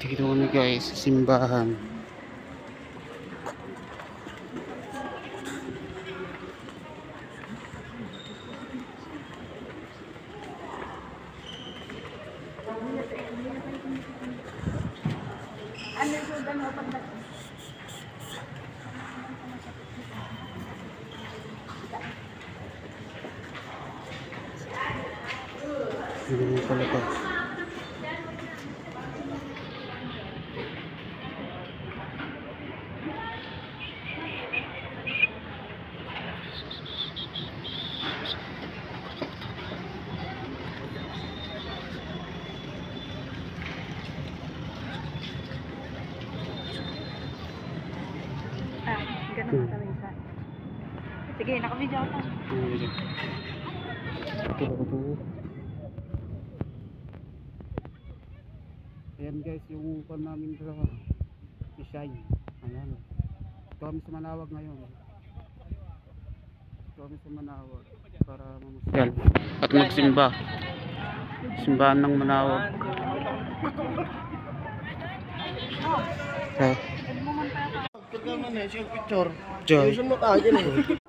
Dito kami guys sa simbahan. Hindi pala pa. Ganun ka talaga. Sige, naka-video ako. Ayan guys, yung pan namin sa Shine. Ayan. Ito kami sa Manawag ngayon. Ito kami sa Manawag para mamasyal at magsimba. Simbahan ng Manawag. Okay. Pagka man eh, siyang picture. Diyan. Ayusin mo ka dyan eh.